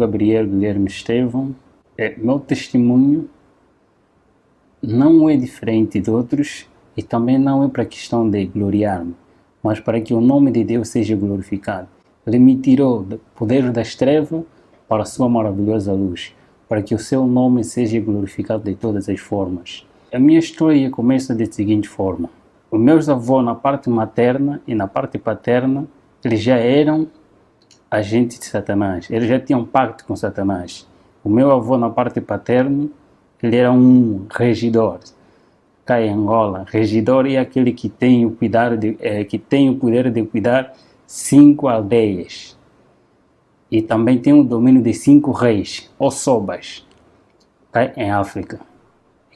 Gabriel Guilherme Estevão. Meu testemunho não é diferente de outros e também não é para a questão de gloriar-me, mas para que o nome de Deus seja glorificado. Ele me tirou do poder das trevas para a sua maravilhosa luz, para que o seu nome seja glorificado de todas as formas. A minha história começa da seguinte forma. Os meus avós, na parte materna e na parte paterna, eles já eram agentes de Satanás. Eles já tinham pacto com Satanás. O meu avô, na parte paterna, ele era um regidor. Cá em Angola, regidor é aquele que tem o poder de cuidar 5 aldeias. E também tem o domínio de 5 reis, ou sobas, tá? Em África.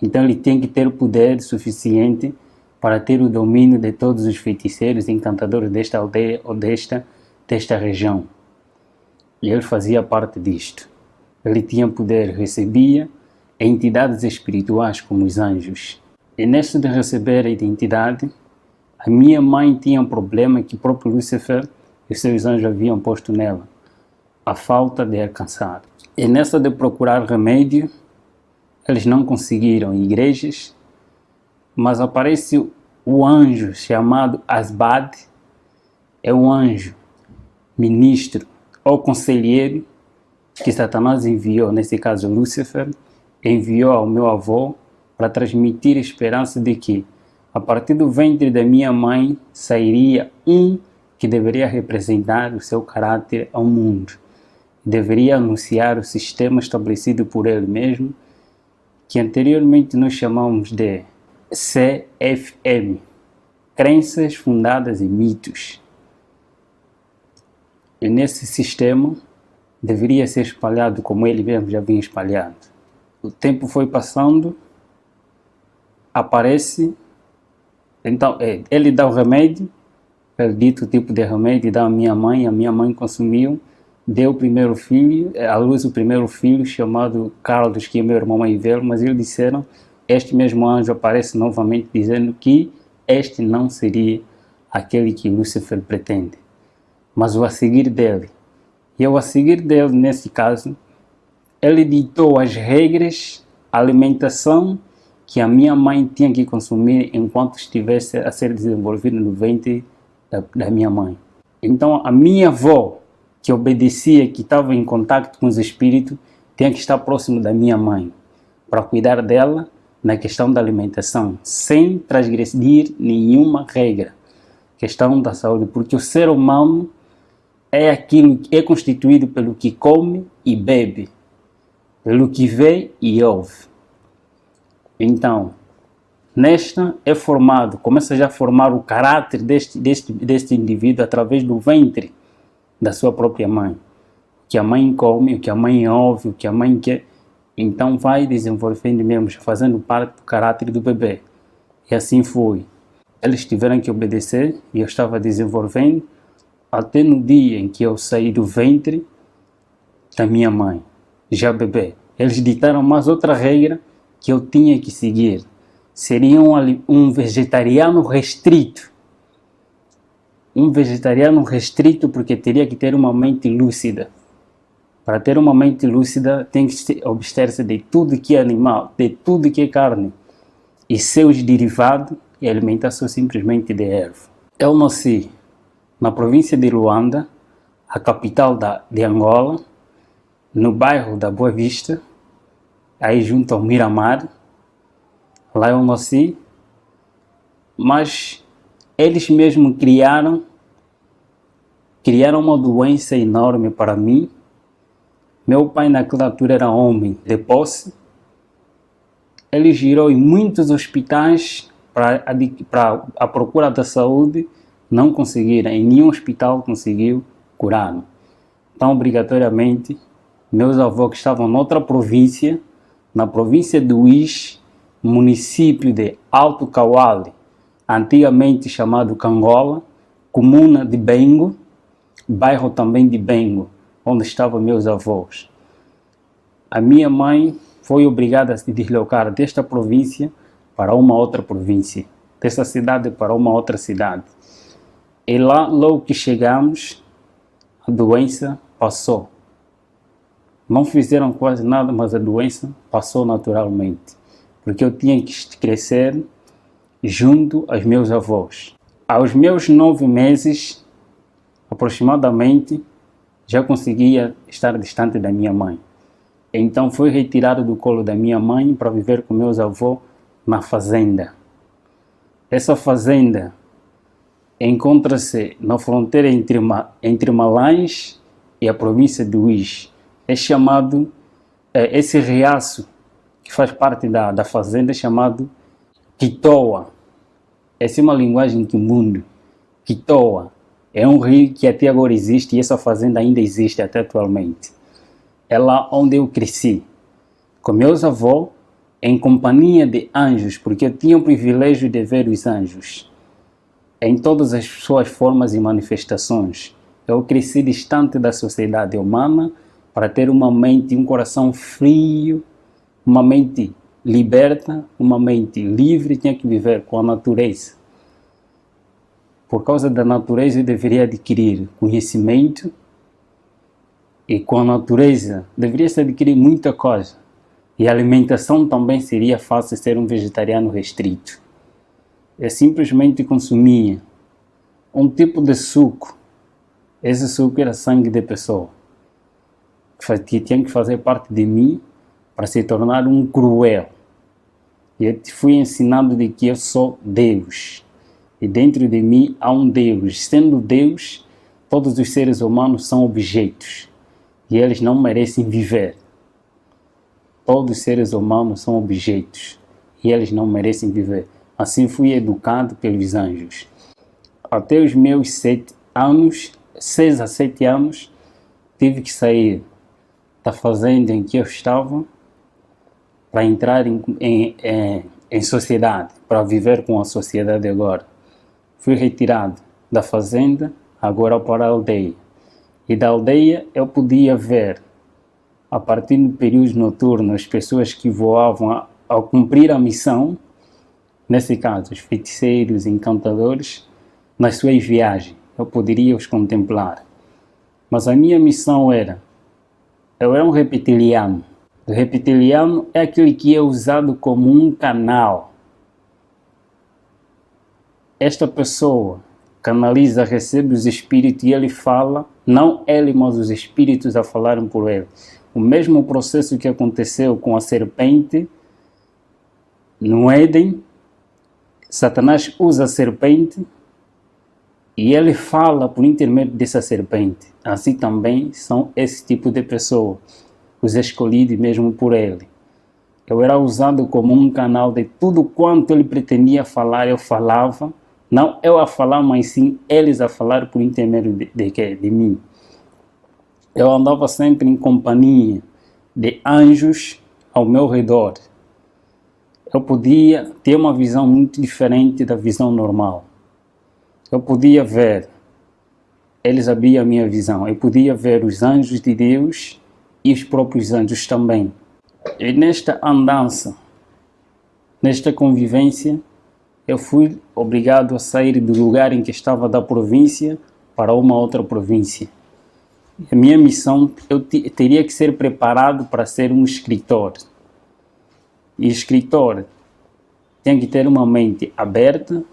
Então ele tem que ter o poder suficiente para ter o domínio de todos os feiticeiros e encantadores desta aldeia ou desta região. E ele fazia parte disto. Ele tinha poder, recebia entidades espirituais como os anjos. E neste de receber a identidade, a minha mãe tinha um problema que o próprio Lúcifer e seus anjos haviam posto nela. A falta de alcançar. E nessa de procurar remédio, eles não conseguiram em igrejas, mas aparece o anjo chamado Asbad, é um anjo, ministro ou conselheiro que Satanás enviou, nesse caso Lúcifer, enviou ao meu avô para transmitir a esperança de que a partir do ventre da minha mãe sairia um que deveria representar o seu caráter ao mundo. Deveria anunciar o sistema estabelecido por ele mesmo, que anteriormente nós chamamos de CFM, Crenças Fundadas em Mitos. E nesse sistema deveria ser espalhado como ele mesmo já vinha espalhado. O tempo foi passando, aparece, então ele dá o remédio, ele dito o tipo de remédio, dá à minha mãe consumiu, deu o primeiro filho, à luz o primeiro filho chamado Carlos, que é meu irmão mais velho, mas eles disseram, este mesmo anjo aparece novamente dizendo que este não seria aquele que Lúcifer pretende, mas o a seguir dele. E ao a seguir dele, nesse caso, ele ditou as regras, a alimentação que a minha mãe tinha que consumir enquanto estivesse a ser desenvolvida no ventre da minha mãe. Então a minha avó, que obedecia, que estava em contato com os espíritos, tinha que estar próximo da minha mãe, para cuidar dela na questão da alimentação, sem transgredir nenhuma regra. Questão da saúde, porque o ser humano é aquilo que é constituído pelo que come e bebe, pelo que vê e ouve. Então, nesta é formado, começa já a formar o caráter deste indivíduo através do ventre da sua própria mãe. O que a mãe come, o que a mãe ouve, o que a mãe quer, então vai desenvolvendo mesmo, fazendo parte do caráter do bebê. E assim foi. Eles tiveram que obedecer e eu estava desenvolvendo até no dia em que eu saí do ventre da minha mãe, já bebê. Eles ditaram mais outra regra que eu tinha que seguir. Seria um vegetariano restrito. Um vegetariano restrito porque teria que ter uma mente lúcida. Para ter uma mente lúcida tem que abster-se de tudo que é animal, de tudo que é carne e seus derivados e alimentação simplesmente de erva. Eu nasci na província de Luanda, a capital de Angola, no bairro da Boa Vista, aí junto ao Miramar. Lá eu nasci, mas eles mesmos criaram uma doença enorme para mim. Meu pai naquela altura era homem de posse. Ele girou em muitos hospitais para a procura da saúde, não conseguiram, em nenhum hospital conseguiu curar-me. Então, obrigatoriamente, meus avós que estavam noutra província, na província do Uís, município de Alto Cauale, antigamente chamado Cangola, comuna de Bengo, bairro também de Bengo, onde estavam meus avós. A minha mãe foi obrigada a se deslocar desta província para uma outra província, dessa cidade para uma outra cidade. E lá, logo que chegamos, a doença passou. Não fizeram quase nada, mas a doença passou naturalmente, porque eu tinha que crescer junto aos meus avós. Aos meus 9 meses, aproximadamente, já conseguia estar distante da minha mãe. Então fui retirado do colo da minha mãe para viver com meus avós na fazenda. Essa fazenda encontra-se na fronteira entre Malães e a província de Uís. É chamado, esse riacho que faz parte da fazenda é chamado Quitoa. Essa é uma linguagem quimundo. Quitoa é um rio que até agora existe e essa fazenda ainda existe até atualmente. É lá onde eu cresci, com meus avós, em companhia de anjos, porque eu tinha o privilégio de ver os anjos em todas as suas formas e manifestações. Eu cresci distante da sociedade humana para ter uma mente e um coração frio, uma mente liberta, uma mente livre. Tinha que viver com a natureza. Por causa da natureza eu deveria adquirir conhecimento e com a natureza deveria-se adquirir muita coisa. E a alimentação também seria fácil ser um vegetariano restrito. Eu simplesmente consumia um tipo de suco. Esse suco era sangue de pessoa, que tinha que fazer parte de mim para se tornar um cruel. E eu fui ensinado de que eu sou Deus. E dentro de mim há um Deus. Sendo Deus, todos os seres humanos são objetos. E eles não merecem viver. Todos os seres humanos são objetos. E eles não merecem viver. Assim fui educado pelos anjos. Até os meus 6 a 7 anos, tive que sair da fazenda em que eu estava para entrar em sociedade, para viver com a sociedade agora. Fui retirado da fazenda, agora para a aldeia. E da aldeia eu podia ver, a partir do período noturno, as pessoas que voavam ao cumprir a missão, nesse caso, os feiticeiros, encantadores, nas suas viagens. Eu poderia os contemplar. Mas a minha missão eu era um reptiliano. O reptiliano é aquele que é usado como um canal. Esta pessoa canaliza, recebe os espíritos e ele fala, não ele, mas os espíritos a falarem por ele. O mesmo processo que aconteceu com a serpente no Éden, Satanás usa a serpente e ele fala por intermédio dessa serpente. Assim também são esse tipo de pessoa, os escolhidos mesmo por ele. Eu era usado como um canal de tudo quanto ele pretendia falar, eu falava. Não eu a falar, mas sim eles a falar por intermédio de mim. Eu andava sempre em companhia de anjos ao meu redor. Eu podia ter uma visão muito diferente da visão normal. Eu podia ver, eles abriam a minha visão, eu podia ver os anjos de Deus e os próprios anjos também. E nesta andança, nesta convivência, eu fui obrigado a sair do lugar em que estava da província para uma outra província. A minha missão, eu teria que ser preparado para ser um escritor. E escritor tem que ter uma mente aberta,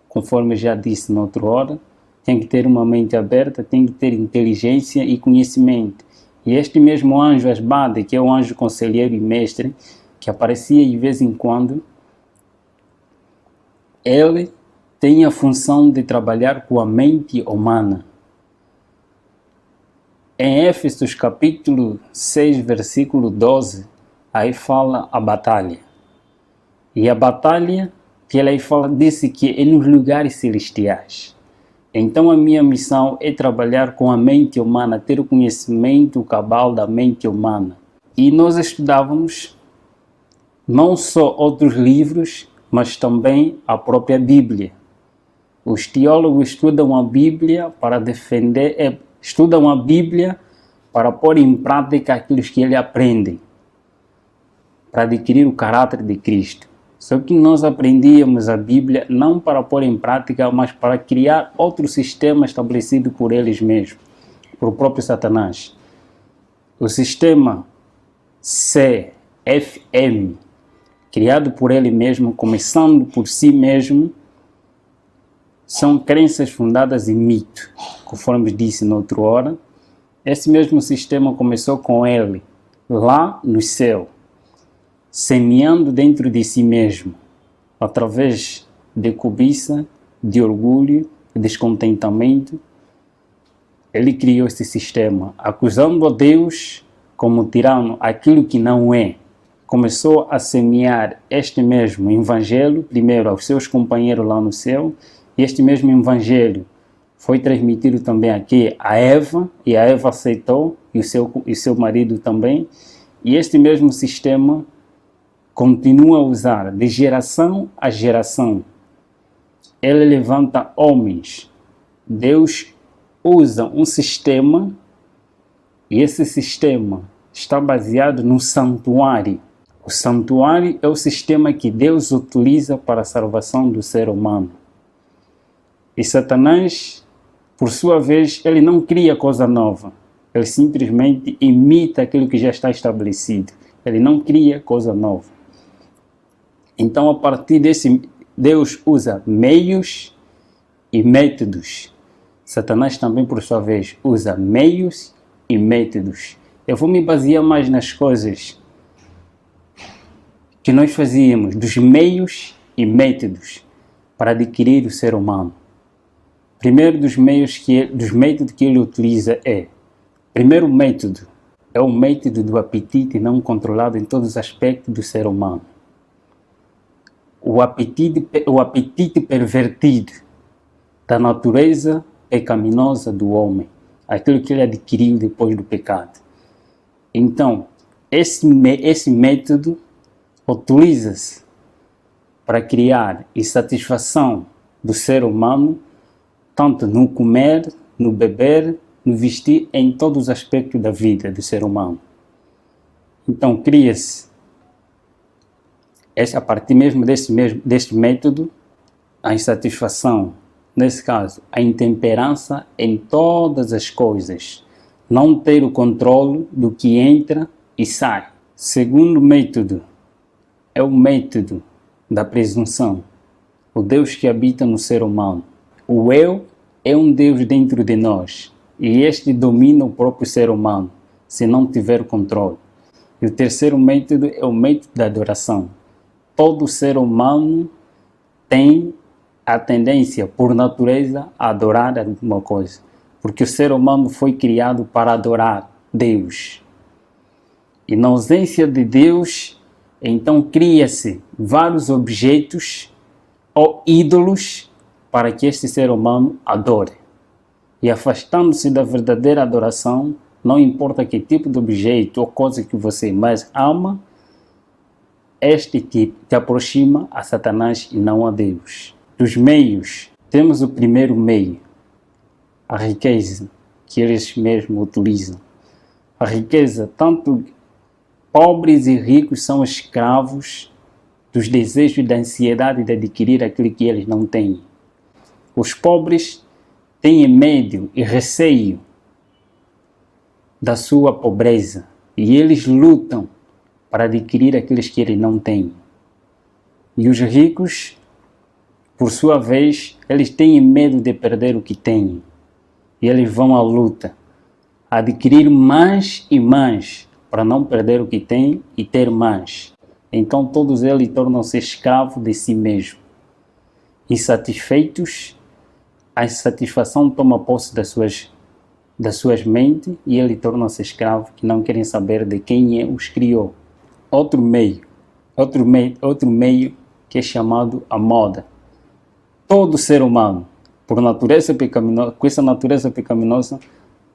conforme já disse na outra hora, tem que ter uma mente aberta, tem que ter inteligência e conhecimento. E este mesmo anjo Asbade, que é o anjo conselheiro e mestre, que aparecia de vez em quando, ele tem a função de trabalhar com a mente humana. Em Éfesos capítulo 6, versículo 12, aí fala a batalha. E a batalha que ele aí fala, disse que é nos lugares celestiais. Então a minha missão é trabalhar com a mente humana, ter o conhecimento cabal da mente humana. E nós estudávamos não só outros livros, mas também a própria Bíblia. Os teólogos estudam a Bíblia para defender, estudam a Bíblia para pôr em prática aquilo que eles aprendem, para adquirir o caráter de Cristo. Só que nós aprendíamos a Bíblia não para pôr em prática, mas para criar outro sistema estabelecido por eles mesmos, por o próprio Satanás. O sistema CFM, criado por ele mesmo, começando por si mesmo, são crenças fundadas em mito, conforme disse noutra hora. Esse mesmo sistema começou com ele, lá no céu, semeando dentro de si mesmo, através de cobiça, de orgulho, de descontentamento. Ele criou esse sistema, acusando a Deus como tirano aquilo que não é. Começou a semear este mesmo evangelho, primeiro aos seus companheiros lá no céu, e este mesmo evangelho foi transmitido também aqui a Eva, e a Eva aceitou, e o seu marido também. E este mesmo sistema continua a usar de geração a geração. Ele levanta homens. Deus usa um sistema, e esse sistema está baseado no santuário. O santuário é o sistema que Deus utiliza para a salvação do ser humano. E Satanás, por sua vez, ele não cria coisa nova. Ele simplesmente imita aquilo que já está estabelecido. Ele não cria coisa nova. Então, a partir desse, Deus usa meios e métodos. Satanás também, por sua vez, usa meios e métodos. Eu vou me basear mais nas coisas que nós fazíamos, dos meios e métodos para adquirir o ser humano. Primeiro dos métodos que ele utiliza primeiro método é o método do apetite não controlado em todos os aspectos do ser humano. O apetite pervertido da natureza pecaminosa do homem, aquilo que ele adquiriu depois do pecado. Então, esse método utiliza-se para criar insatisfação do ser humano, tanto no comer, no beber, no vestir, em todos os aspectos da vida do ser humano. Então, cria-se, a partir mesmo deste método, a insatisfação, nesse caso, a intemperança em todas as coisas, não ter o controle do que entra e sai. Segundo método é o método da presunção, o Deus que habita no ser humano. O eu é um Deus dentro de nós e este domina o próprio ser humano, se não tiver controle. E o terceiro método é o método da adoração. Todo ser humano tem a tendência, por natureza, a adorar alguma coisa, porque o ser humano foi criado para adorar Deus. E na ausência de Deus, então cria-se vários objetos ou ídolos para que este ser humano adore. E afastando-se da verdadeira adoração, não importa que tipo de objeto ou coisa que você mais ama, este te aproxima a Satanás e não a Deus. Dos meios, temos o primeiro meio, a riqueza, que eles mesmos utilizam. A riqueza, tanto pobres e ricos são escravos dos desejos e da ansiedade de adquirir aquilo que eles não têm. Os pobres têm medo e receio da sua pobreza e eles lutam para adquirir aqueles que eles não têm. E os ricos, por sua vez, eles têm medo de perder o que têm e eles vão à luta, a adquirir mais e mais para não perder o que têm e ter mais. Então todos eles tornam-se escravos de si mesmos. Insatisfeitos, a insatisfação toma posse das suas mentes e ele torna-se escravo que não querem saber de quem os criou. Outro meio que é chamado a moda. Todo ser humano, por natureza pecaminosa, com essa natureza pecaminosa,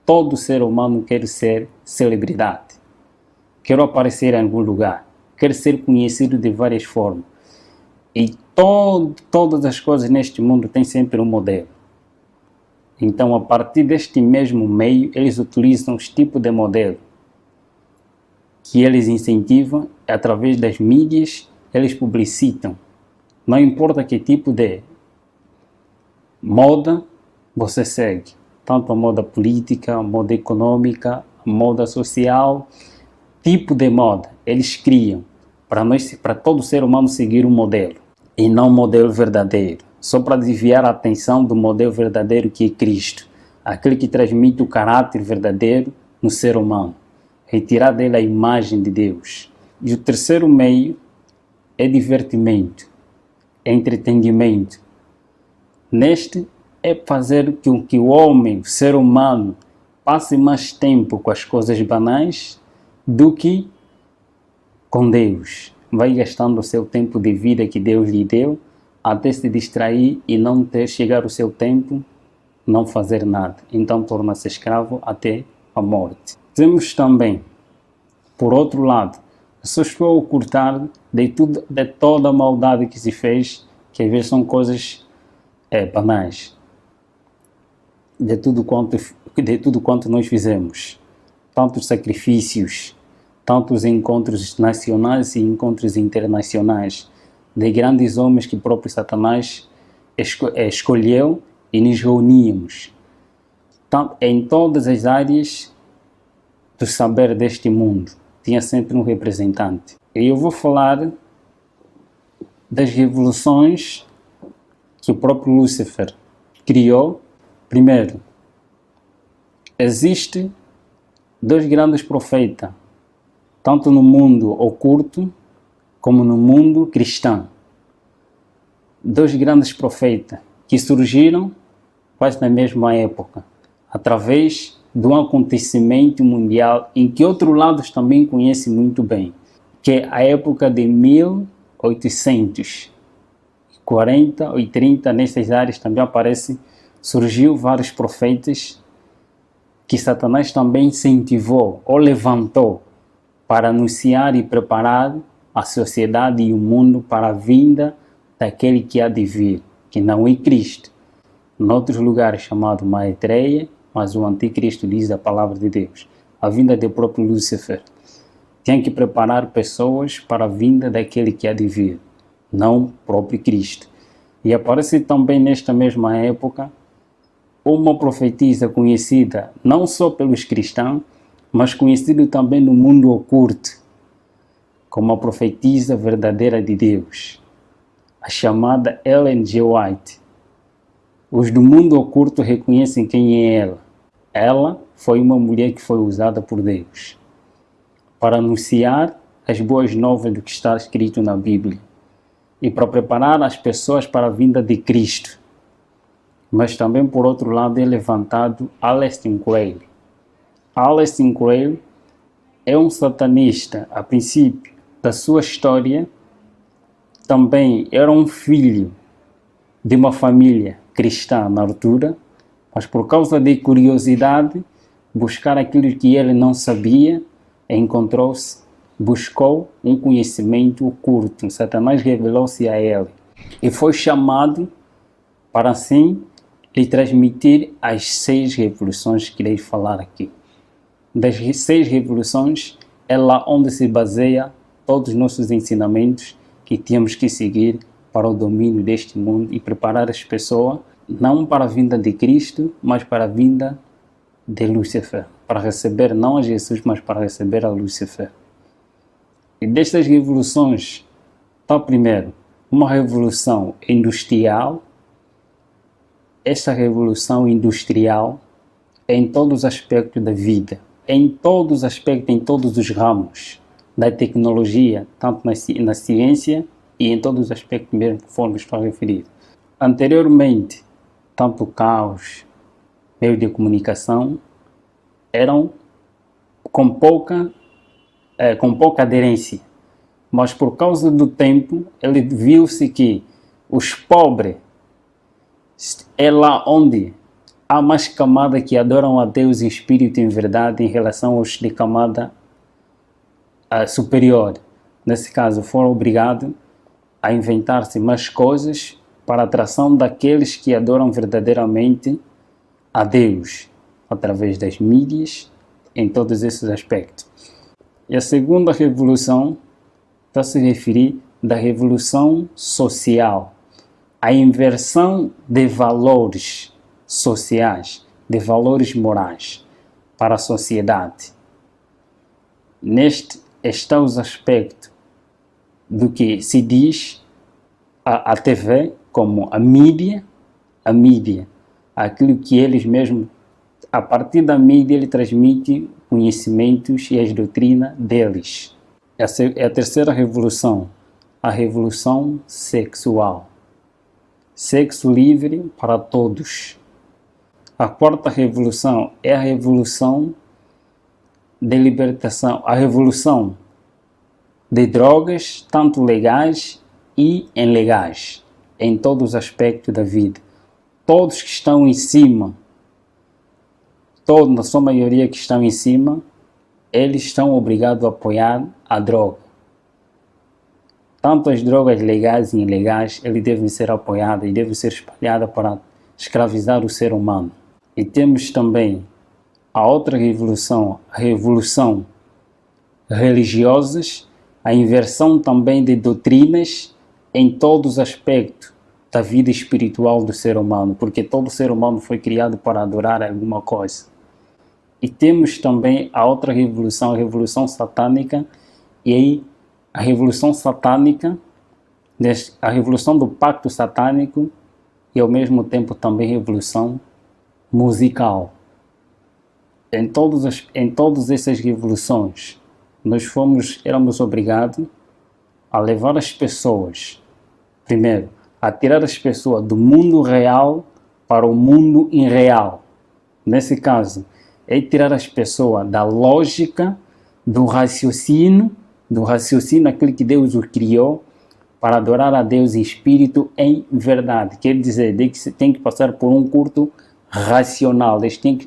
todo ser humano quer ser celebridade, quer aparecer em algum lugar, quer ser conhecido de várias formas. E todas as coisas neste mundo têm sempre um modelo. Então, a partir deste mesmo meio, eles utilizam os tipos de modelo que eles incentivam através das mídias, eles publicitam. Não importa que tipo de moda você segue, tanto a moda política, a moda econômica, a moda social, tipo de moda. Eles criam para todo ser humano seguir um modelo e não um modelo verdadeiro, só para desviar a atenção do modelo verdadeiro que é Cristo, aquele que transmite o caráter verdadeiro no ser humano, retirar dele a imagem de Deus. E o terceiro meio é divertimento, é entretenimento. Neste é fazer com que o homem, o ser humano, passe mais tempo com as coisas banais do que com Deus. Vai gastando o seu tempo de vida que Deus lhe deu até se distrair e não ter chegar o seu tempo, não fazer nada. Então torna-se escravo até a morte. Temos também, por outro lado, só estou a ocultar de toda a maldade que se fez, que às vezes são coisas banais, de tudo quanto nós fizemos, tantos sacrifícios, tantos encontros nacionais e encontros internacionais, de grandes homens que o próprio Satanás escolheu e nos reuníamos, em todas as áreas do saber deste mundo. Tinha sempre um representante. E eu vou falar das revoluções que o próprio Lúcifer criou. Primeiro, existem dois grandes profetas, tanto no mundo oculto como no mundo cristão. Dois grandes profetas que surgiram quase na mesma época, através de um acontecimento mundial em que outros lados também conhecem muito bem, que é a época de 1840 ou 30, nessas áreas também surgiu vários profetas que Satanás também incentivou ou levantou para anunciar e preparar a sociedade e o mundo para a vinda daquele que há de vir, que não é Cristo. Em outros lugares chamado Maitreya, mas o anticristo diz a palavra de Deus. A vinda do próprio Lúcifer. Tem que preparar pessoas para a vinda daquele que há de vir, não o próprio Cristo. E aparece também nesta mesma época uma profetisa conhecida não só pelos cristãos, mas conhecida também no mundo oculto, como a profetisa verdadeira de Deus, a chamada Ellen G. White. Os do mundo oculto reconhecem quem é ela. Ela foi uma mulher que foi usada por Deus para anunciar as boas novas do que está escrito na Bíblia e para preparar as pessoas para a vinda de Cristo. Mas também, por outro lado, é levantado Aleister Crowley. Aleister Crowley é um satanista. A princípio da sua história, também era um filho de uma família cristã na altura, mas por causa de curiosidade, buscar aquilo que ele não sabia, buscou um conhecimento oculto. Satanás revelou-se a ele e foi chamado para assim lhe transmitir as 6 revoluções que irei falar aqui. Das 6 revoluções é lá onde se baseia todos os nossos ensinamentos que temos que seguir para o domínio deste mundo e preparar as pessoas não para a vinda de Cristo, mas para a vinda de Lúcifer, para receber não a Jesus, mas para receber a Lúcifer. E destas revoluções, está primeiro uma revolução industrial. Esta revolução industrial é em todos os aspectos da vida, em todos os aspectos, em todos os ramos da tecnologia, tanto na ciência e em todos os aspectos mesmo, conforme estou a referir. Anteriormente, tanto carros, meios de comunicação, eram com pouca aderência, mas por causa do tempo, ele viu-se que os pobres é lá onde há mais camada que adoram a Deus em espírito e em verdade em relação aos de camada superior. Nesse caso, foram obrigados a inventar-se mais coisas para a atração daqueles que adoram verdadeiramente a Deus, através das mídias, em todos esses aspectos. E a segunda revolução está a se referir da revolução social, a inversão de valores sociais, de valores morais para a sociedade. Neste está os aspectos do que se diz a TV como a mídia, aquilo que eles mesmos, a partir da mídia, ele transmite conhecimentos e as doutrinas deles. Essa é a terceira revolução, a revolução sexual. Sexo livre para todos. A quarta revolução é a revolução de libertação, a revolução de drogas, tanto legais e ilegais, em todos os aspectos da vida. Todos que estão em cima, na sua maioria que estão em cima, eles estão obrigados a apoiar a droga. Tanto as drogas legais e ilegais, eles devem ser apoiadas e devem ser espalhadas para escravizar o ser humano. E temos também a outra revolução, a revolução religiosas, a inversão também de doutrinas em todos os aspectos da vida espiritual do ser humano, porque todo ser humano foi criado para adorar alguma coisa. E temos também a outra revolução, a revolução satânica, e aí a revolução satânica, a revolução do pacto satânico e ao mesmo tempo também revolução musical. Em todas essas revoluções, nós éramos obrigados a levar as pessoas, primeiro, a tirar as pessoas do mundo real para o mundo irreal. Nesse caso, é tirar as pessoas da lógica, do raciocínio aquele que Deus o criou, para adorar a Deus em espírito, em verdade. Quer dizer, que você tem que passar por um culto racional,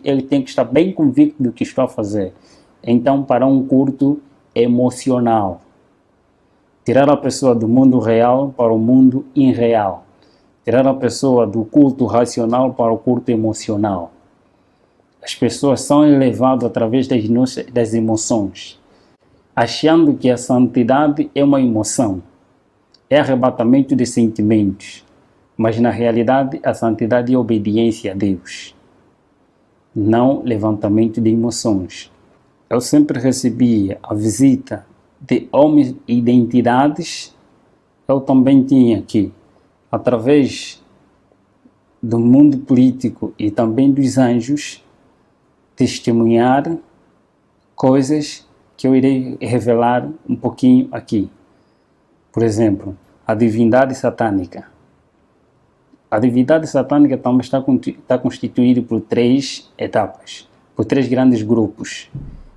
ele tem que estar bem convicto do que está a fazer. Então, para um culto emocional. Tirar a pessoa do mundo real para o mundo irreal. Tirar a pessoa do culto racional para o culto emocional. As pessoas são elevadas através das emoções, achando que a santidade é uma emoção, é arrebatamento de sentimentos, mas na realidade a santidade é obediência a Deus, não levantamento de emoções. Eu sempre recebia a visita de homens e de entidades. Eu também tinha aqui, através do mundo político e também dos anjos, testemunhar coisas que eu irei revelar um pouquinho aqui. Por exemplo, a divindade satânica. A divindade satânica também está constituída por 3 etapas, por 3 grandes grupos.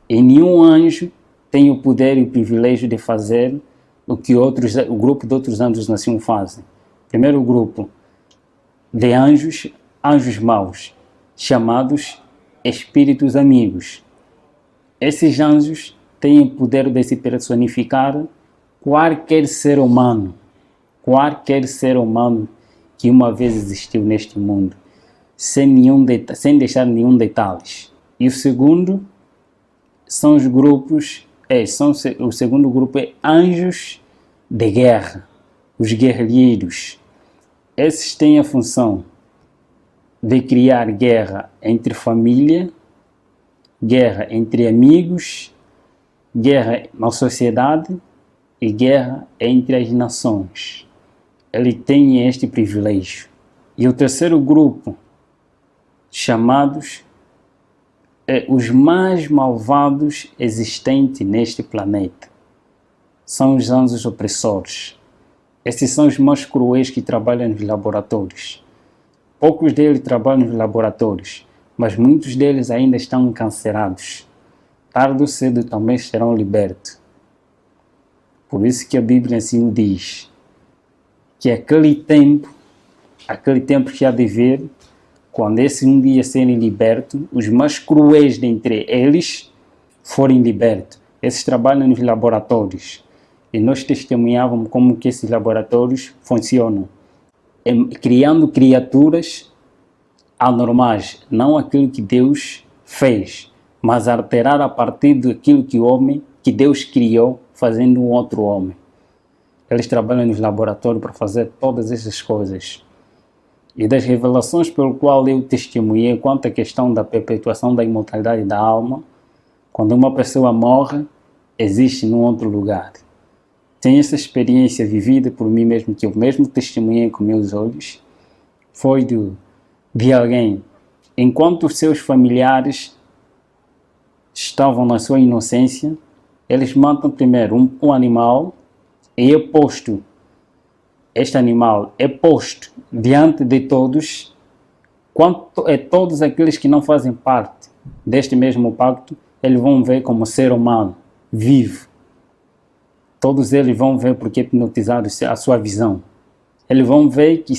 E nenhum anjo tem o poder e o privilégio de fazer o que o grupo de outros anjos nasciam fazem. Primeiro grupo de anjos maus, chamados espíritos amigos. Esses anjos têm o poder de se personificar qualquer ser humano que uma vez existiu neste mundo, sem deixar nenhum detalhes. E o segundo são os grupos, o segundo grupo é anjos de guerra, os guerrilheiros. Esses têm a função de criar guerra entre família, guerra entre amigos, guerra na sociedade e guerra entre as nações. Ele tem este privilégio. E o terceiro grupo, chamados os mais malvados existentes neste planeta, são os anjos opressores. Esses são os mais cruéis que trabalham nos laboratórios. Poucos deles trabalham nos laboratórios, mas muitos deles ainda estão encarcerados. Tarde ou cedo também serão libertos. Por isso que a Bíblia assim o diz, que aquele tempo que há de vir, quando esse um dia serem libertos, os mais cruéis dentre eles forem libertos. Esses trabalham nos laboratórios. E nós testemunhávamos como que esses laboratórios funcionam. Criando criaturas anormais, não aquilo que Deus fez, mas alterar a partir daquilo que Deus criou, fazendo um outro homem. Eles trabalham nos laboratórios para fazer todas essas coisas. E das revelações pelo qual eu testemunhei quanto à questão da perpetuação da imortalidade da alma, quando uma pessoa morre, existe num outro lugar. Tenho essa experiência vivida por mim mesmo, que eu mesmo testemunhei com meus olhos, foi de alguém, enquanto os seus familiares estavam na sua inocência, eles matam primeiro um animal e este animal é posto diante de todos, quanto é todos aqueles que não fazem parte deste mesmo pacto, eles vão ver como ser humano, vivo. Todos eles vão ver porque hipnotizaram a sua visão. Eles vão ver que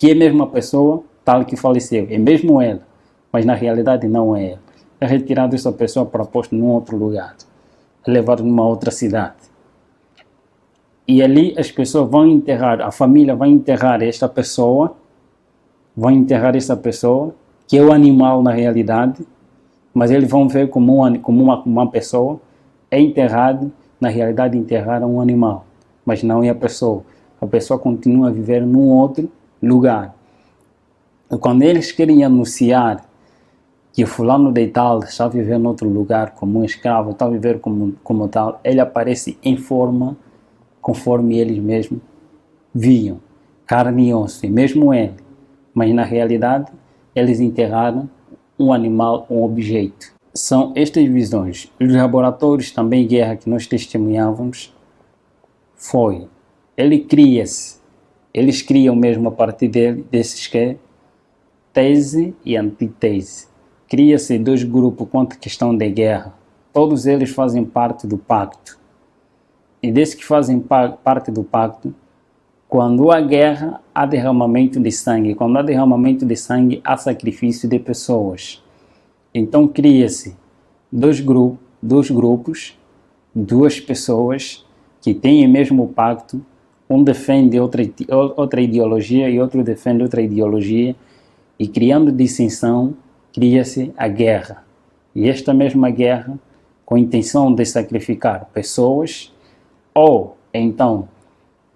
é mesmo a pessoa tal que faleceu, é mesmo ela, mas na realidade não é ela. É retirado essa pessoa para posto num outro lugar, é levado numa outra cidade. E ali as pessoas vão enterrar, a família vai enterrar esta pessoa, que é o animal na realidade, mas eles vão ver como uma pessoa é enterrado, na realidade enterraram um animal, mas não é a pessoa. A pessoa continua a viver num outro lugar. E quando eles querem anunciar que o fulano de tal está a viver em outro lugar como um escravo, está a viver como tal, ele aparece em forma conforme eles mesmos viam, carne e osso, e mesmo ele. Mas na realidade, eles enterraram um animal, um objeto. São estas visões. Os laboratórios também de guerra que nós testemunhávamos, eles criam mesmo a partir desses que é tese e antítese. Cria-se dois grupos quanto à questão da guerra. Todos eles fazem parte do pacto. E desses que fazem parte do pacto, quando há guerra, há derramamento de sangue. Quando há derramamento de sangue, há sacrifício de pessoas. Então cria-se dois grupos, duas pessoas que têm o mesmo pacto, um defende outra ideologia e outro defende outra ideologia, e criando dissensão, cria-se a guerra. E esta mesma guerra, com a intenção de sacrificar pessoas, ou então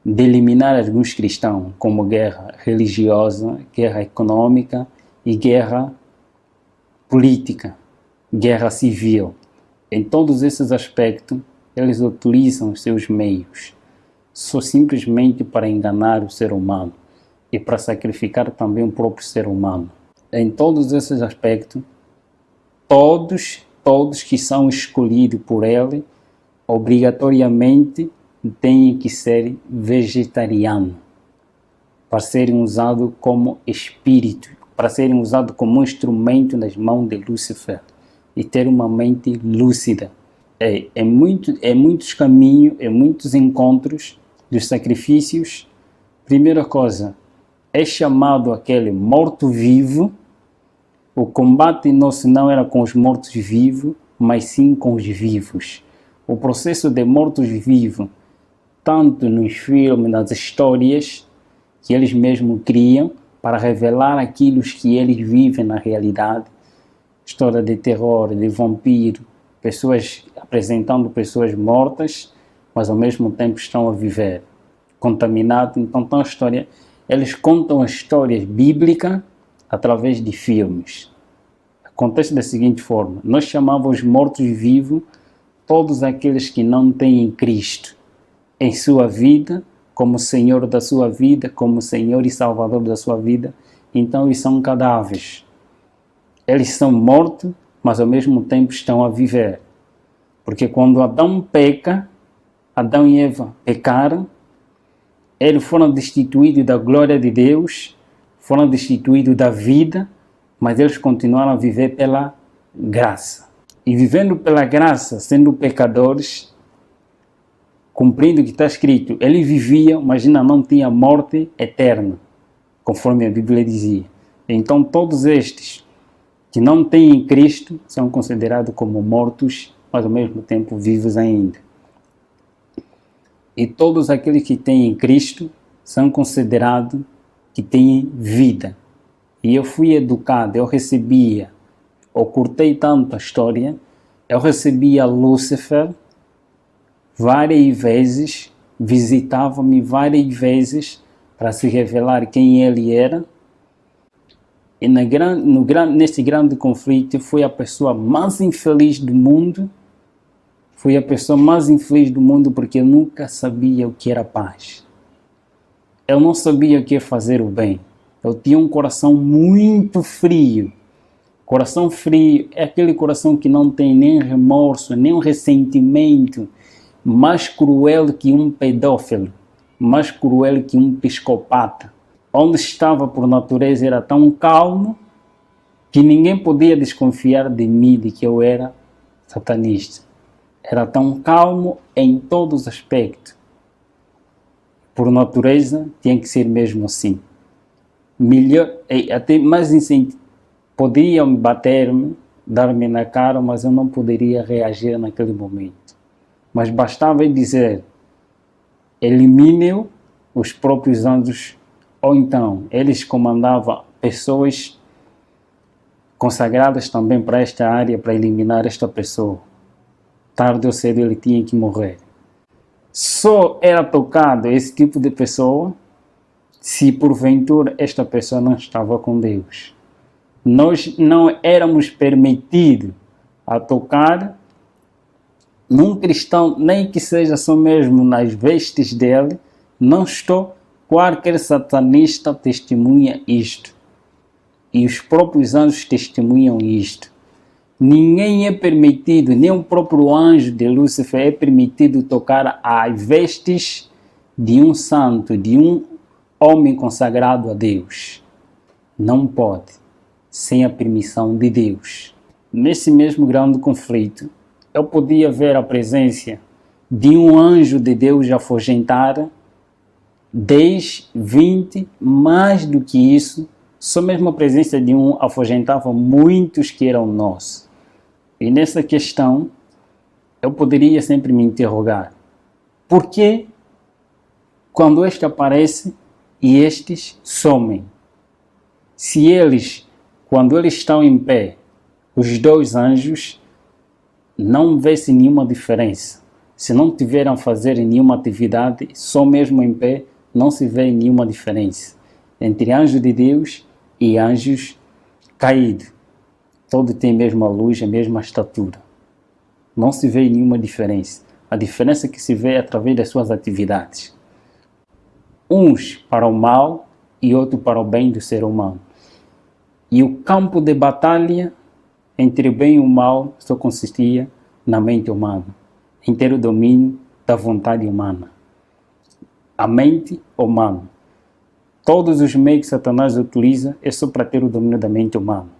de eliminar alguns cristãos, como guerra religiosa, guerra econômica e guerra política, guerra civil. Em todos esses aspectos, eles utilizam os seus meios, só simplesmente para enganar o ser humano e para sacrificar também o próprio ser humano. Em todos esses aspectos, todos que são escolhidos por ele, obrigatoriamente têm que ser vegetarianos, para serem usados como espírito, para serem usados como instrumento nas mãos de Lúcifer e ter uma mente lúcida. Muitos caminhos, muitos encontros dos sacrifícios. Primeira coisa, é chamado aquele morto-vivo. O combate nosso não era com os mortos-vivos, mas sim com os vivos. O processo de mortos-vivos, tanto nos filmes, nas histórias que eles mesmos criam, para revelar aquilo que eles vivem na realidade. História de terror, de vampiro, pessoas apresentando pessoas mortas, mas ao mesmo tempo estão a viver, contaminados. Então, eles contam histórias bíblicas através de filmes. Acontece da seguinte forma: nós chamamos mortos-vivos todos aqueles que não têm Cristo em sua vida, como Senhor da sua vida, como Senhor e Salvador da sua vida. Então eles são cadáveres. Eles são mortos, mas ao mesmo tempo estão a viver. Porque quando Adão peca, Adão e Eva pecaram, eles foram destituídos da glória de Deus, foram destituídos da vida, mas eles continuaram a viver pela graça. E vivendo pela graça, sendo pecadores, cumprindo o que está escrito, ele vivia, mas ainda não tinha morte eterna, conforme a Bíblia dizia. Então todos estes que não têm Cristo são considerados como mortos, mas ao mesmo tempo vivos ainda. E todos aqueles que têm Cristo são considerados que têm vida. E eu fui educado, eu curtei tanto a história, eu recebia Lúcifer várias vezes, visitava-me várias vezes para se revelar quem ele era. E neste grande conflito, foi a pessoa mais infeliz do mundo, Fui a pessoa mais infeliz do mundo porque eu nunca sabia o que era paz. Eu não sabia o que é fazer o bem. Eu tinha um coração muito frio. Coração frio é aquele coração que não tem nem remorso, nem um ressentimento, mais cruel que um pedófilo, mais cruel que um psicopata. Onde estava por natureza era tão calmo que ninguém podia desconfiar de mim, de que eu era satanista. Era tão calmo em todos os aspectos. Por natureza, tinha que ser mesmo assim. Melhor, até mais incentivo. Podiam bater-me, dar-me na cara, mas eu não poderia reagir naquele momento. Mas bastava dizer, elimine os próprios anjos, ou então eles comandavam pessoas consagradas também para esta área, para eliminar esta pessoa. Tarde ou cedo ele tinha que morrer. Só era tocado esse tipo de pessoa se porventura esta pessoa não estava com Deus. Nós não éramos permitidos a tocar num cristão, nem que seja só mesmo nas vestes dele. Não estou, qualquer satanista testemunha isto. E os próprios anjos testemunham isto. Ninguém é permitido, nem o próprio anjo de Lúcifer é permitido tocar as vestes de um santo, de um homem consagrado a Deus. Não pode, sem a permissão de Deus. Nesse mesmo grande conflito, eu podia ver a presença de um anjo de Deus afugentar 10, 20, mais do que isso. Só mesmo a presença de um afugentava muitos que eram nossos. E nessa questão, eu poderia sempre me interrogar. Por que quando este aparece e estes somem? Se eles, quando eles estão em pé, os dois anjos, não vê-se nenhuma diferença. Se não tiveram a fazer nenhuma atividade, só mesmo em pé, não se vê nenhuma diferença entre anjos de Deus e anjos caídos. Todos têm a mesma luz, a mesma estatura. Não se vê nenhuma diferença. A diferença que se vê é através das suas atividades. Uns para o mal e outro para o bem do ser humano. E o campo de batalha entre o bem e o mal só consistia na mente humana, em ter o domínio da vontade humana. A mente humana. Todos os meios que Satanás utiliza é só para ter o domínio da mente humana.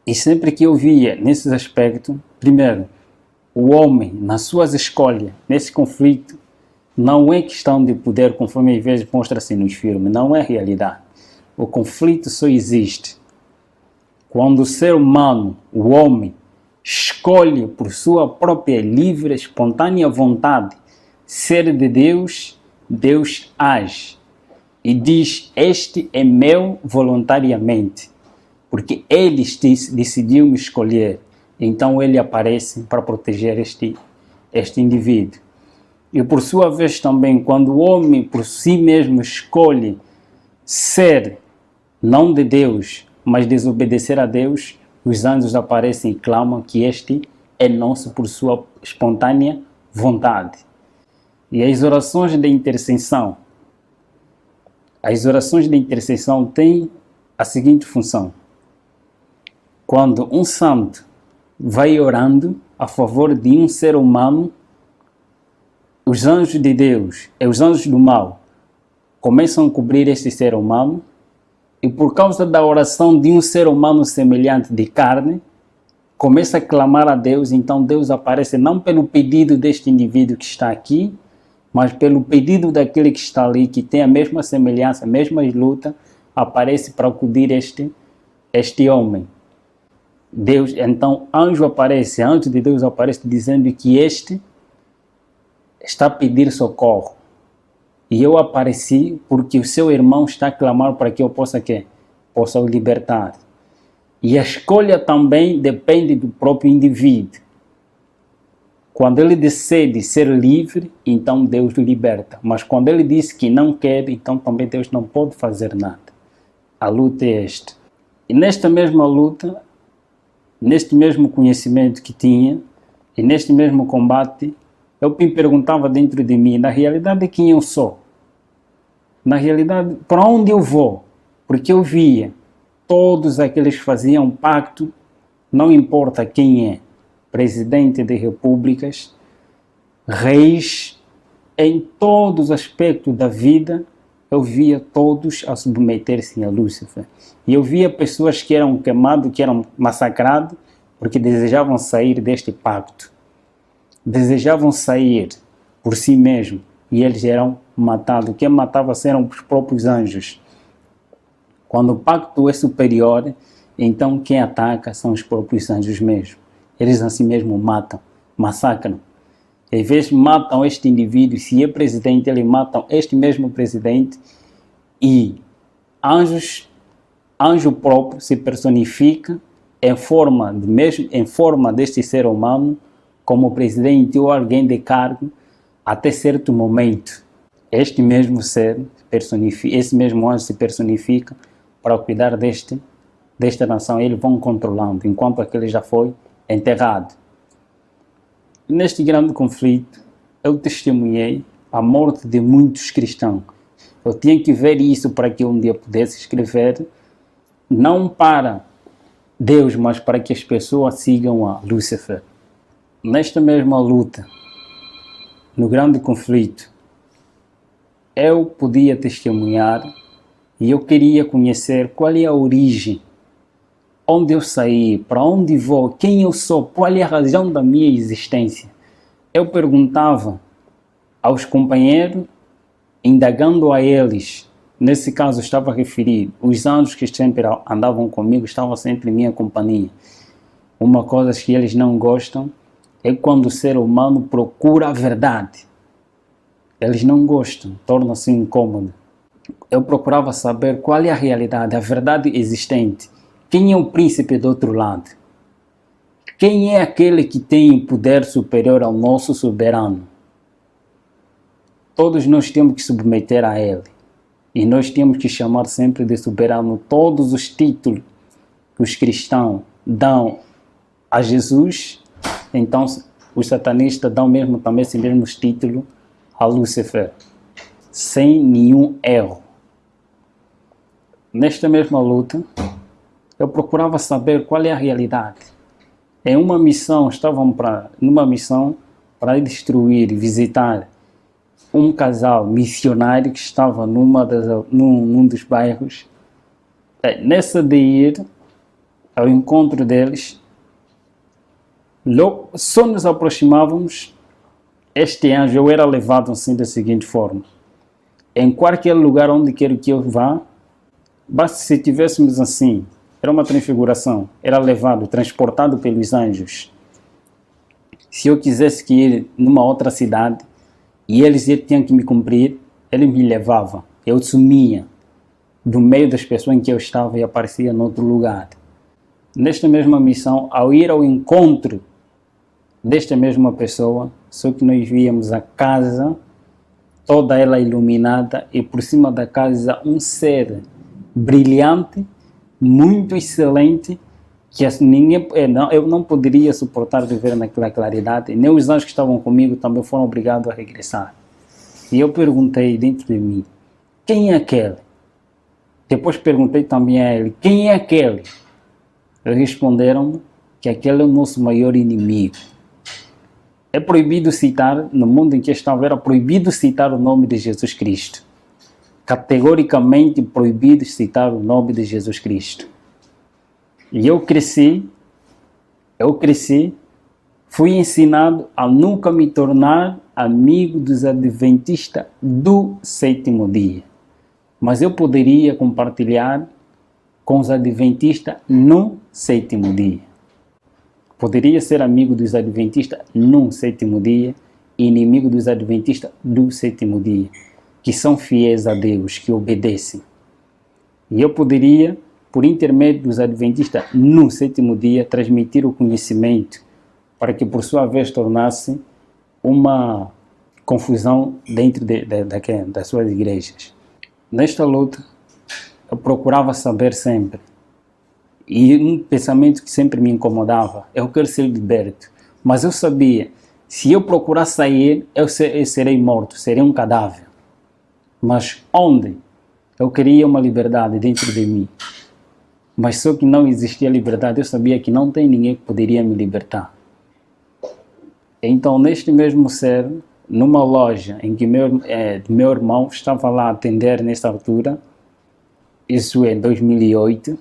E sempre que eu via nesses aspectos, primeiro, o homem, nas suas escolhas, nesse conflito, não é questão de poder, conforme às vezes mostra-se nos filmes, não é realidade. O conflito só existe quando o ser humano, o homem, escolhe por sua própria livre, espontânea vontade ser de Deus, Deus age e diz, este é meu voluntariamente. Porque ele decidiu me escolher, então ele aparece para proteger este indivíduo. E por sua vez também, quando o homem por si mesmo escolhe ser não de Deus, mas desobedecer a Deus, os anjos aparecem e clamam que este é nosso por sua espontânea vontade. E as orações de intercessão têm a seguinte função. Quando um santo vai orando a favor de um ser humano, os anjos de Deus e os anjos do mal começam a cobrir esse ser humano e por causa da oração de um ser humano semelhante de carne, começa a clamar a Deus, então Deus aparece não pelo pedido deste indivíduo que está aqui, mas pelo pedido daquele que está ali, que tem a mesma semelhança, a mesma luta, aparece para acudir este homem. Deus, então, anjo de Deus aparece dizendo que este está a pedir socorro. E eu apareci porque o seu irmão está a clamar para que eu possa o libertar. E a escolha também depende do próprio indivíduo. Quando ele decide ser livre, então Deus o liberta. Mas quando ele diz que não quer, então também Deus não pode fazer nada. A luta é esta. E nesta mesma luta, neste mesmo conhecimento que tinha, E neste mesmo combate, eu me perguntava dentro de mim, na realidade, quem eu sou? Na realidade, para onde eu vou? Porque eu via todos aqueles que faziam pacto, não importa quem é, presidente de repúblicas, reis, em todos os aspectos da vida, eu via todos a submeter-se a Lúcifer. E eu via pessoas que eram queimadas, que eram massacradas, porque desejavam sair deste pacto. Desejavam sair por si mesmos, e eles eram matados. Quem matava eram os próprios anjos. Quando o pacto é superior, então quem ataca são os próprios anjos mesmo. Eles assim mesmo matam, massacram. Às vezes matam este indivíduo, se é presidente, eles matam este mesmo presidente, e anjo próprio se personifica em forma deste ser humano, como presidente ou alguém de cargo, até certo momento. Este mesmo ser esse mesmo anjo se personifica para cuidar desta nação. Eles vão controlando, enquanto aquele já foi enterrado. Neste grande conflito, eu testemunhei a morte de muitos cristãos. Eu tinha que ver isso para que um dia pudesse escrever, não para Deus, mas para que as pessoas sigam a Lúcifer. Nesta mesma luta, no grande conflito, eu podia testemunhar e eu queria conhecer qual é a origem, onde eu saí, para onde vou, quem eu sou, qual é a razão da minha existência. Eu perguntava aos companheiros, indagando a eles, nesse caso estava a referir, os anjos que sempre andavam comigo, estavam sempre em minha companhia. Uma coisa que eles não gostam é quando o ser humano procura a verdade. Eles não gostam, torna-se incômodo. Eu procurava saber qual é a realidade, a verdade existente. Quem é o príncipe do outro lado? Quem é aquele que tem poder superior ao nosso soberano? Todos nós temos que submeter a ele. E nós temos que chamar sempre de soberano todos os títulos que os cristãos dão a Jesus. Então, os satanistas dão mesmo também esse mesmo título a Lúcifer, sem nenhum erro. Nesta mesma luta, eu procurava saber qual é a realidade. Em uma missão, numa missão para destruir, visitar um casal missionário que estava num dos bairros. Nessa de ir ao encontro deles, logo, só nos aproximávamos, este anjo, eu era levado assim da seguinte forma: em qualquer lugar onde quer que eu vá, basta se tivéssemos assim, era uma transfiguração, era levado, transportado pelos anjos. Se eu quisesse ir numa outra cidade e eles tinham que me cumprir, eles me levavam, eu sumia do meio das pessoas em que eu estava e aparecia em outro lugar. Nesta mesma missão, ao ir ao encontro desta mesma pessoa, só que nós víamos a casa toda ela iluminada e por cima da casa um ser brilhante, muito excelente, que eu não poderia suportar viver naquela claridade, nem os anjos que estavam comigo também foram obrigados a regressar. E eu perguntei dentro de mim, quem é aquele? Depois perguntei também a ele, quem é aquele? Eles responderam que aquele é o nosso maior inimigo. É proibido citar, no mundo em que estava, era proibido citar o nome de Jesus Cristo. Categoricamente proibido citar o nome de Jesus Cristo. E eu cresci, fui ensinado a nunca me tornar amigo dos adventistas do sétimo dia. Mas eu poderia compartilhar com os adventistas no sétimo dia. Poderia ser amigo dos adventistas no sétimo dia e inimigo dos adventistas do sétimo dia, que são fiéis a Deus, que obedecem. E eu poderia, por intermédio dos adventistas no sétimo dia, transmitir o conhecimento para que, por sua vez, tornasse uma confusão dentro das suas igrejas. Nesta luta, eu procurava saber sempre. E um pensamento que sempre me incomodava, eu quero ser liberto. Mas eu sabia, se eu procurar sair, eu serei morto, serei um cadáver. Mas onde? Eu queria uma liberdade dentro de mim. Mas só que não existia liberdade, eu sabia que não tem ninguém que poderia me libertar. Então, neste mesmo ser, numa loja em que meu irmão estava lá a atender nessa altura, isso em 2008,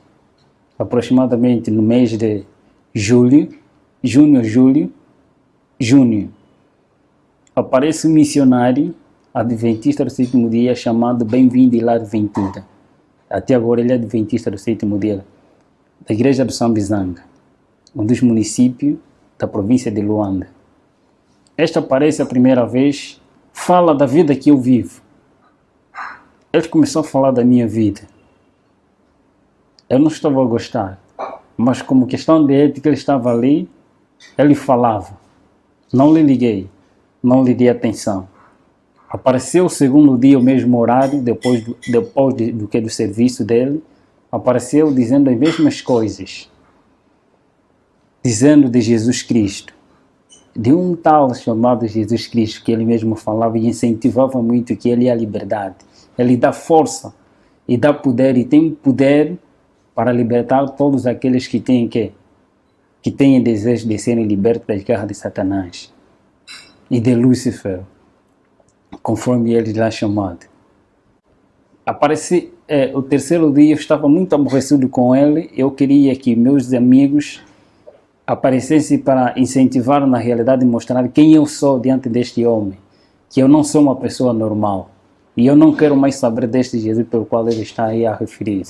aproximadamente no mês de junho, aparece um missionário adventista do sétimo dia chamado Bem-vindo Hilário Ventura. Até agora ele é adventista do sétimo dia da igreja do São Bizanga, um dos municípios da província de Luanda. Este aparece a primeira vez, fala da vida que eu vivo. Ele começou a falar da minha vida. Eu não estava a gostar, mas como questão de ética ele estava ali, ele falava. Não lhe liguei, não lhe dei atenção. Apareceu o segundo dia, o mesmo horário, depois do serviço dele, apareceu dizendo as mesmas coisas, dizendo de Jesus Cristo, de um tal chamado Jesus Cristo, que ele mesmo falava e incentivava muito, que ele é a liberdade. Ele dá força e dá poder, e tem poder para libertar todos aqueles que têm desejo de serem libertos das garras de Satanás e de Lúcifer, conforme ele lá chamado. O terceiro dia, eu estava muito aborrecido com ele, eu queria que meus amigos aparecessem para incentivar na realidade e mostrar quem eu sou diante deste homem, que eu não sou uma pessoa normal, e eu não quero mais saber deste Jesus pelo qual ele está aí a referir.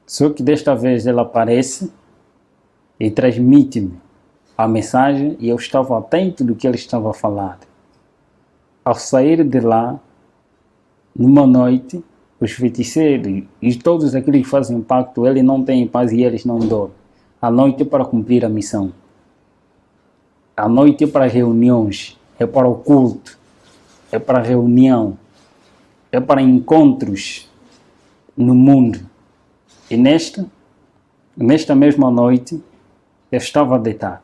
Só que desta vez ele aparece e transmite-me a mensagem, e eu estava atento do que ele estava a falar. Ao sair de lá, numa noite, os feiticeiros e todos aqueles que fazem pacto, eles não têm paz e eles não dormem. A noite é para cumprir a missão. A noite é para reuniões, é para o culto, é para reunião, é para encontros no mundo. E nesta mesma noite, eu estava deitado.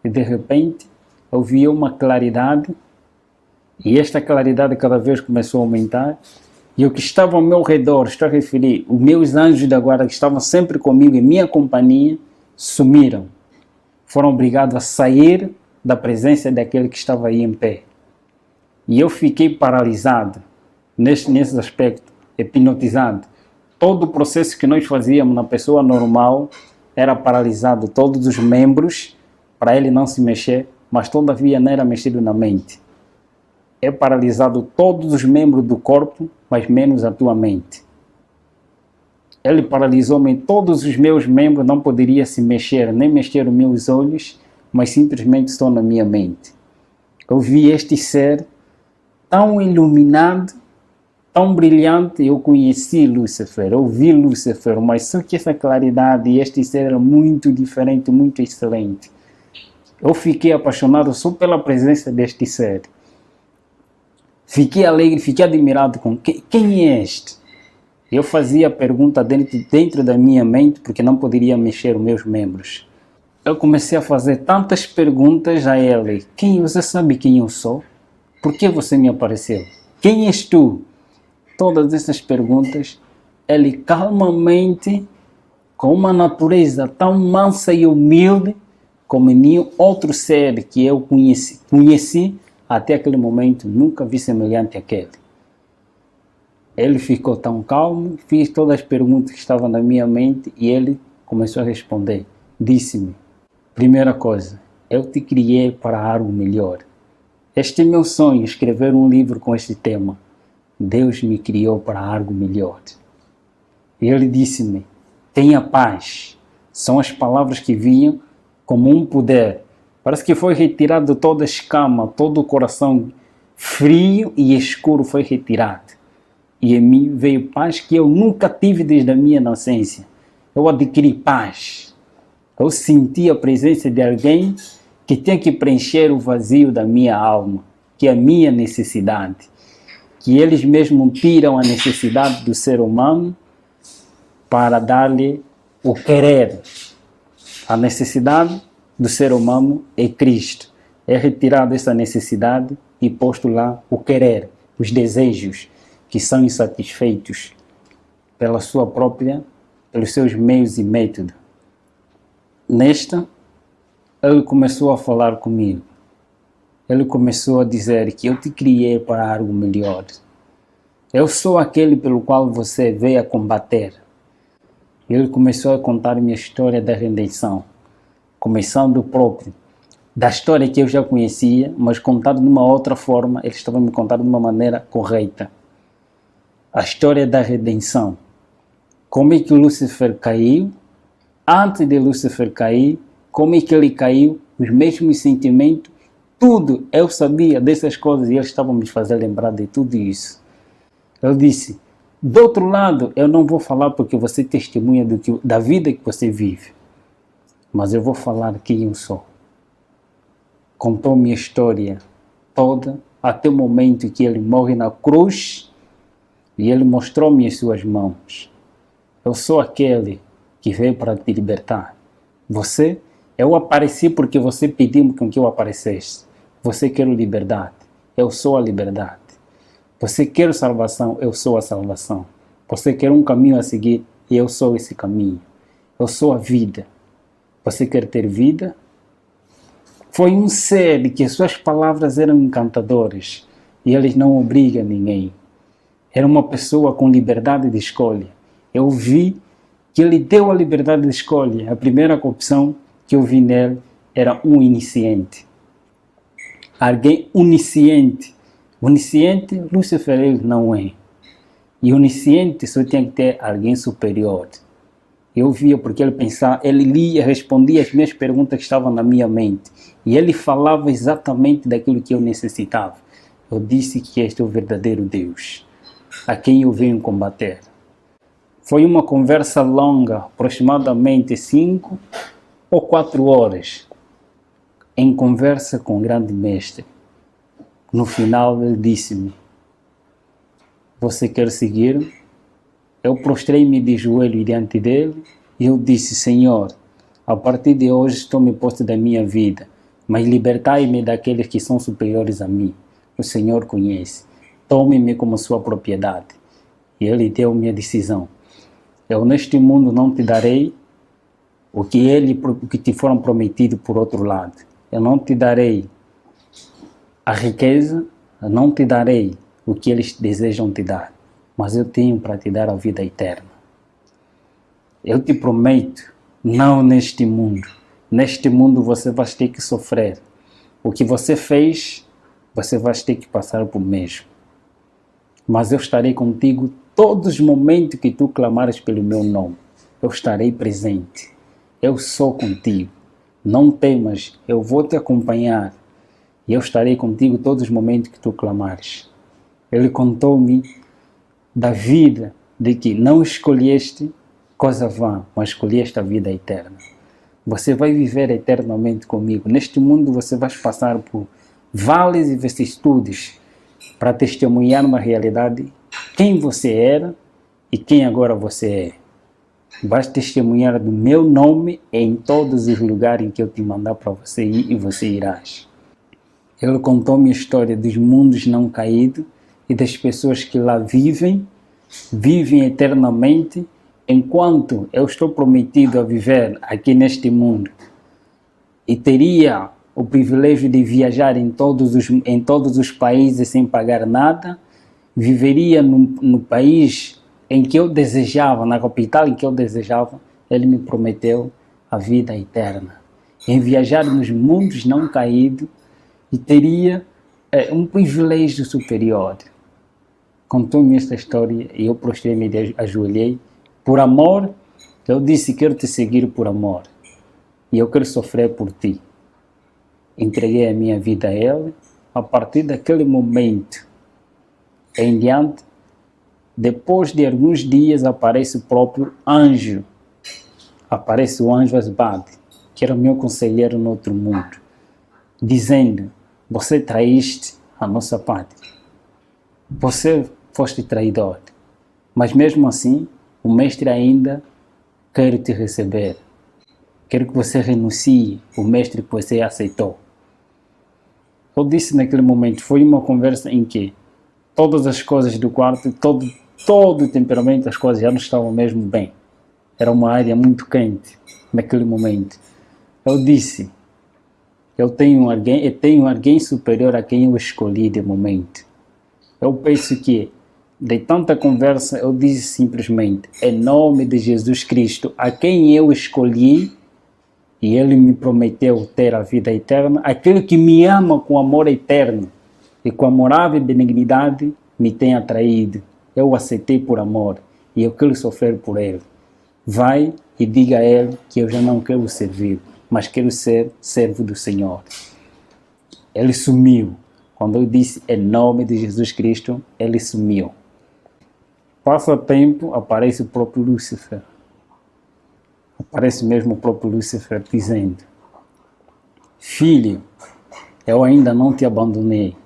E de repente, eu vi uma claridade, e esta claridade cada vez começou a aumentar, e o que estava ao meu redor, estou a referir, os meus anjos da guarda que estavam sempre comigo em minha companhia, sumiram. Foram obrigados a sair da presença daquele que estava aí em pé. E eu fiquei paralisado, nesse aspecto, hipnotizado. Todo o processo que nós fazíamos na pessoa normal era paralisado, todos os membros, para ele não se mexer, mas todavia não era mexido na mente. É paralisado todos os membros do corpo, mas menos a tua mente. Ele paralisou-me, todos os meus membros não poderiam se mexer, nem mexer os meus olhos, mas simplesmente estão na minha mente. Eu vi este ser tão iluminado, tão brilhante, eu conheci Lúcifer, eu vi Lúcifer, mas só que essa claridade e este ser era muito diferente, muito excelente. Eu fiquei apaixonado só pela presença deste ser. Fiquei alegre, fiquei admirado com quem é este? Eu fazia a pergunta dentro da minha mente, porque não poderia mexer os meus membros. Eu comecei a fazer tantas perguntas a ele. Você sabe quem eu sou? Por que você me apareceu? Quem és tu? Todas essas perguntas, ele calmamente, com uma natureza tão mansa e humilde, como nenhum outro ser que eu conheci até aquele momento, nunca vi semelhante àquele. Ele ficou tão calmo, fiz todas as perguntas que estavam na minha mente e ele começou a responder. Disse-me, primeira coisa, eu te criei para algo melhor. Este é meu sonho, escrever um livro com este tema. Deus me criou para algo melhor. E ele disse-me, tenha paz. São as palavras que vinham como um poder. Parece que foi retirado toda a escama, todo o coração frio e escuro foi retirado. E em mim veio paz que eu nunca tive desde a minha nascença. Eu adquiri paz. Eu senti a presença de alguém que tinha que preencher o vazio da minha alma, que é a minha necessidade. Que eles mesmos tiram a necessidade do ser humano para dar-lhe o querer. A necessidade do ser humano é Cristo. É retirado essa necessidade e posto lá o querer, os desejos que são insatisfeitos pelos seus meios e métodos. Nesta, ele começou a falar comigo. Ele começou a dizer que eu te criei para algo melhor. Eu sou aquele pelo qual você veio a combater. Ele começou a contar minha história da redenção, começando da história que eu já conhecia, mas contado de uma outra forma. Ele estava me contando de uma maneira correta. A história da redenção. Como é que Lúcifer caiu? Antes de Lúcifer cair, como é que ele caiu? Os mesmos sentimentos, tudo. Eu sabia dessas coisas e eles estavam me fazendo lembrar de tudo isso. Ele disse, do outro lado, eu não vou falar porque você testemunha da vida que você vive, mas eu vou falar quem eu sou. Contou minha história toda, até o momento que ele morre na cruz e ele mostrou-me as suas mãos. Eu sou aquele que veio para te libertar. Eu apareci porque você pediu com que eu aparecesse. Você quer liberdade, eu sou a liberdade. Você quer salvação, eu sou a salvação. Você quer um caminho a seguir, e eu sou esse caminho. Eu sou a vida. Você quer ter vida? Foi um ser que suas palavras eram encantadoras e eles não obrigam ninguém. Era uma pessoa com liberdade de escolha. Eu vi que ele deu a liberdade de escolha. A primeira opção que eu vi nele era um iniciante. Alguém onisciente. Onisciente, Lúcifer ele não é. E onisciente só tinha que ter alguém superior. Eu via porque ele pensava, ele lia, respondia as minhas perguntas que estavam na minha mente. E ele falava exatamente daquilo que eu necessitava. Eu disse que este é o verdadeiro Deus, a quem eu venho combater. Foi uma conversa longa, aproximadamente 5 ou 4 horas, em conversa com o grande mestre. No final ele disse-me, você quer seguir? Eu prostrei-me de joelho diante dele e eu disse, Senhor, a partir de hoje estou-me posto da minha vida, mas libertai-me daqueles que são superiores a mim. O Senhor conhece. Tome-me como sua propriedade. E ele deu-me a decisão. Eu neste mundo não te darei o que te foram prometido por outro lado. Eu não te darei a riqueza, eu não te darei o que eles desejam te dar, mas eu tenho para te dar a vida eterna. Eu te prometo, não neste mundo. Neste mundo você vai ter que sofrer. O que você fez, você vai ter que passar por mesmo. Mas eu estarei contigo todos os momentos que tu clamares pelo meu nome. Eu estarei presente. Eu sou contigo. Não temas, eu vou te acompanhar. E eu estarei contigo todos os momentos que tu clamares. Ele contou-me da vida, de que não escolheste coisa vã, mas escolheste a vida eterna. Você vai viver eternamente comigo. Neste mundo você vai passar por vales e vicissitudes para testemunhar uma realidade quem você era e quem agora você é. Vais testemunhar do meu nome em todos os lugares em que eu te mandar para você ir e você irás. Ele contou-me a história dos mundos não caídos e das pessoas que lá vivem eternamente, enquanto eu estou prometido a viver aqui neste mundo e teria o privilégio de viajar em todos os países sem pagar nada, viveria no país em que eu desejava, na capital em que eu desejava. Ele me prometeu a vida eterna, em viajar nos mundos não caídos e teria um privilégio superior. Contou-me esta história e eu prostrei-me e ajoelhei. Por amor, eu disse, quero te seguir por amor. E eu quero sofrer por ti. Entreguei a minha vida a ele. A partir daquele momento em diante, depois de alguns dias, aparece o próprio anjo. Aparece o anjo Asbad, que era o meu conselheiro no outro mundo, dizendo, você traíste a nossa pátria. Você foste traidor, mas mesmo assim, o mestre ainda quer te receber. Quero que você renuncie o mestre que você aceitou. Eu disse naquele momento, foi uma conversa em que todas as coisas do quarto, todo o temperamento das coisas já não estavam mesmo bem. Era uma área muito quente naquele momento. Eu disse, eu tenho alguém superior a quem eu escolhi de momento. Eu penso que, de tanta conversa, eu disse simplesmente, em nome de Jesus Cristo, a quem eu escolhi, e Ele me prometeu ter a vida eterna, aquele que me ama com amor eterno e com amorável benignidade me tem atraído. Eu o aceitei por amor e eu quero sofrer por Ele. Vai e diga a Ele que eu já não quero servir, mas quero ser servo do Senhor. Ele sumiu. Quando eu disse em nome de Jesus Cristo, ele sumiu. Passa tempo, aparece o próprio Lúcifer. Aparece mesmo o próprio Lúcifer dizendo, filho, eu ainda não te abandonei.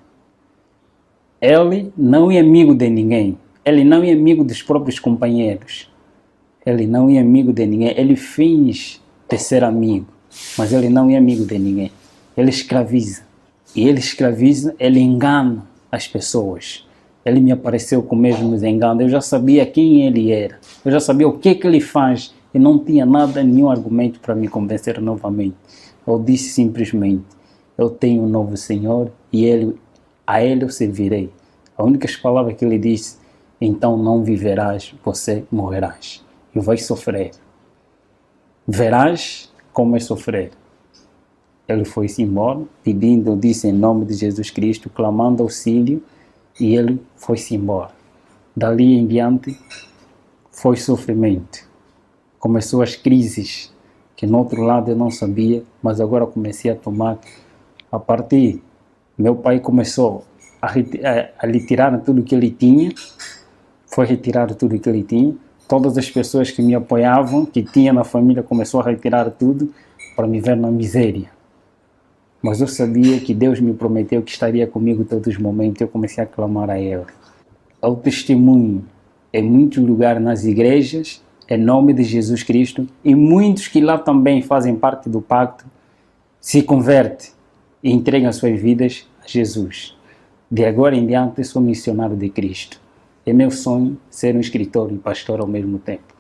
Ele não é amigo de ninguém. Ele não é amigo dos próprios companheiros. Ele não é amigo de ninguém. Ele finge de ser amigo, mas ele não é amigo de ninguém. Ele escraviza. E ele escraviza, ele engana as pessoas. Ele me apareceu com o mesmo engano. Eu já sabia quem ele era. Eu já sabia o que ele faz. E não tinha nenhum argumento para me convencer novamente. Eu disse simplesmente, eu tenho um novo Senhor e a Ele eu servirei. A única palavra que ele disse, então não viverás, você morrerás. E vais sofrer. Verás como é sofrer. Ele foi-se embora, pedindo, eu disse em nome de Jesus Cristo, clamando auxílio, e ele foi-se embora. Dali em diante, foi sofrimento. Começou as crises, que no outro lado eu não sabia, mas agora comecei a tomar. A partir, meu pai começou a retirar tudo que ele tinha, foi retirado tudo que ele tinha. Todas as pessoas que me apoiavam, que tinha na família, começou a retirar tudo para me ver na miséria. Mas eu sabia que Deus me prometeu que estaria comigo todos os momentos. Eu comecei a clamar a Ele. Eu testemunho em muitos lugares nas igrejas, em nome de Jesus Cristo, e muitos que lá também fazem parte do pacto, se convertem e entregam as suas vidas a Jesus. De agora em diante, sou missionário de Cristo. É meu sonho ser um escritor e pastor ao mesmo tempo.